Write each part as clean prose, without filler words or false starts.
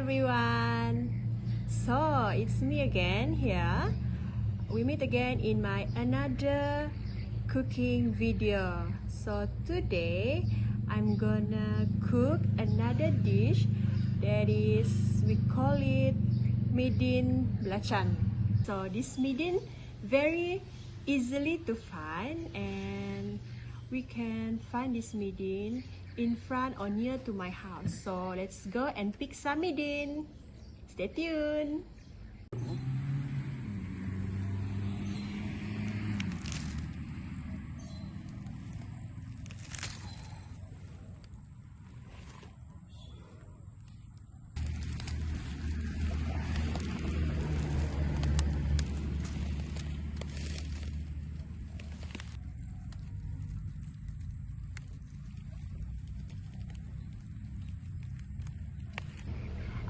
everyone. So it's me again here. We meet again in my another cooking video. So today I'm gonna cook another dish that is, we call it Midin Belacan. So this midin very easily to find, and we can find this midin in front or near to my house. So let's go and pick some midin. Stay tuned.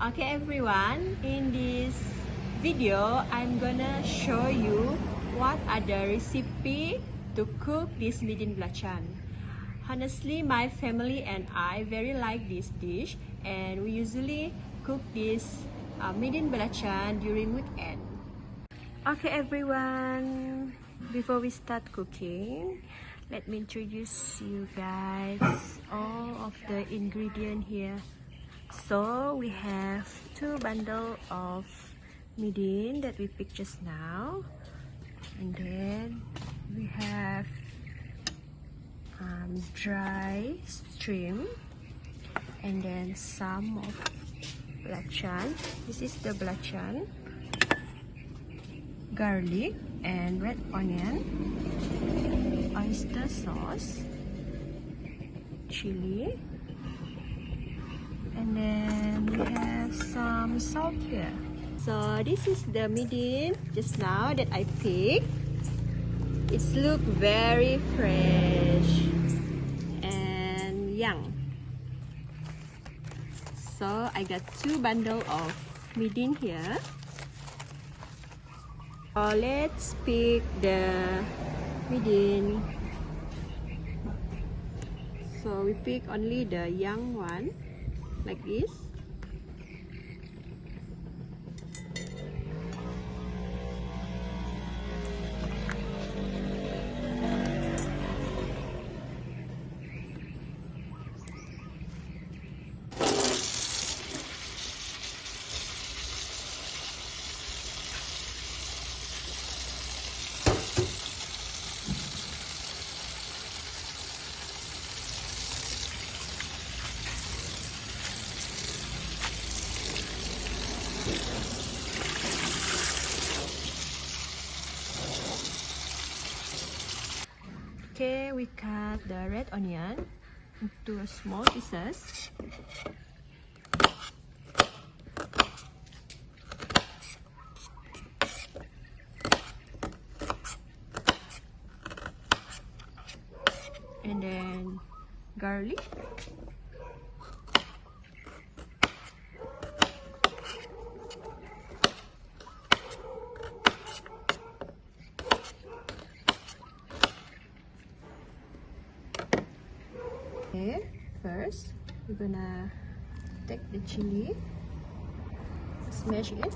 Okay everyone, in this video I'm gonna show you what are the recipe to cook this midin belacan. Honestly, my family and I very like this dish, and we usually cook this midin belacan during weekend. Okay everyone, before we start cooking, let me introduce you guys all of the ingredients here. So we have 2 bundles of midin that we picked just now, and then we have dry shrimp, and then some of belacan. This is the belacan, garlic and red onion, oyster sauce, chili, and then we have some salt here. So this is the midin just now that I picked. It looks very fresh and young. So I got 2 bundles of midin here. So let's pick the midin. So we pick only the young one, like this. Okay, we cut the red onion into small pieces. And then garlic. Okay, first we're gonna take the chili, smash it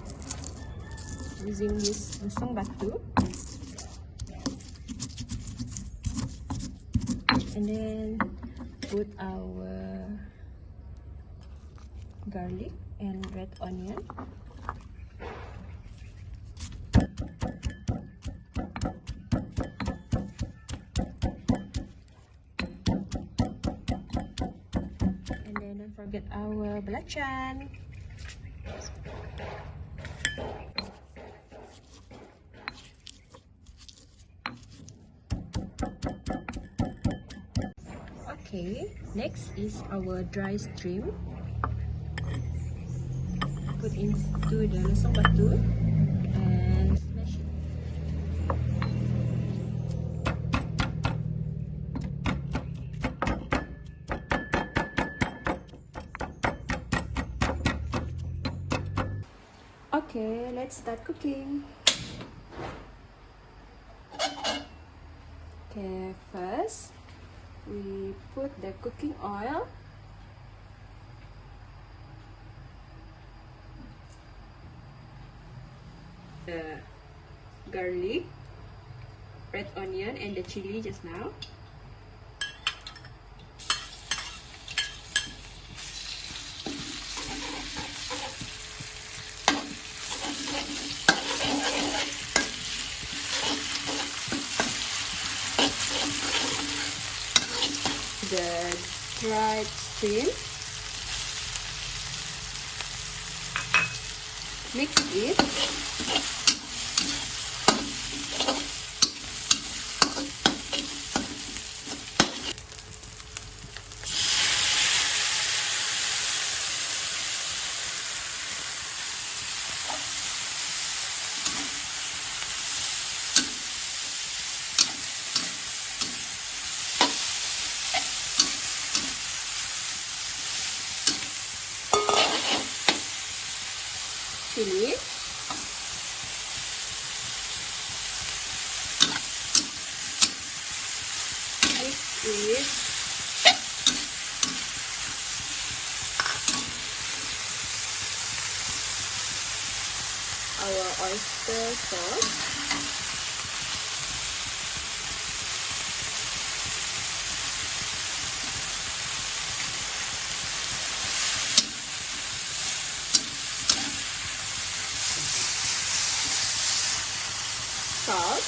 using this lesung batu, and then put our garlic and red onion. Forget our belacan. Okay, next is our dry shrimp. Put into the lesung batu and smash it. Okay, let's start cooking. Okay, first we put the cooking oil the garlic, red onion, and the chili just now. The dried shrimp. Mix it. Chili, mix with our oyster sauce. Salt,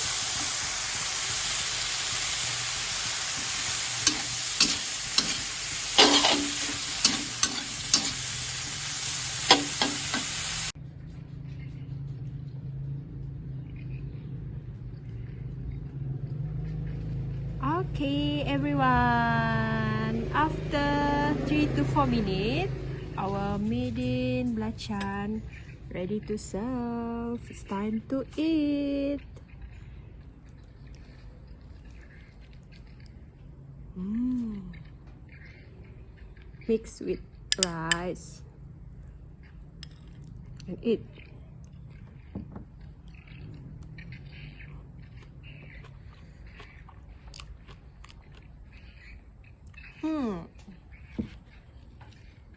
okay everyone, after 3 to 4 minutes our Midin Belacan ready to serve. It's time to eat. Mix with rice and eat.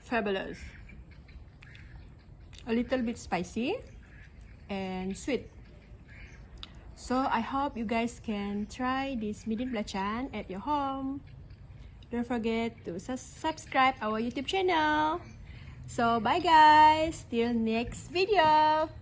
Fabulous. A little bit spicy and sweet. So I hope you guys can try this Midin Belacan at your home. Don't forget to subscribe our YouTube channel. So bye guys, till next video.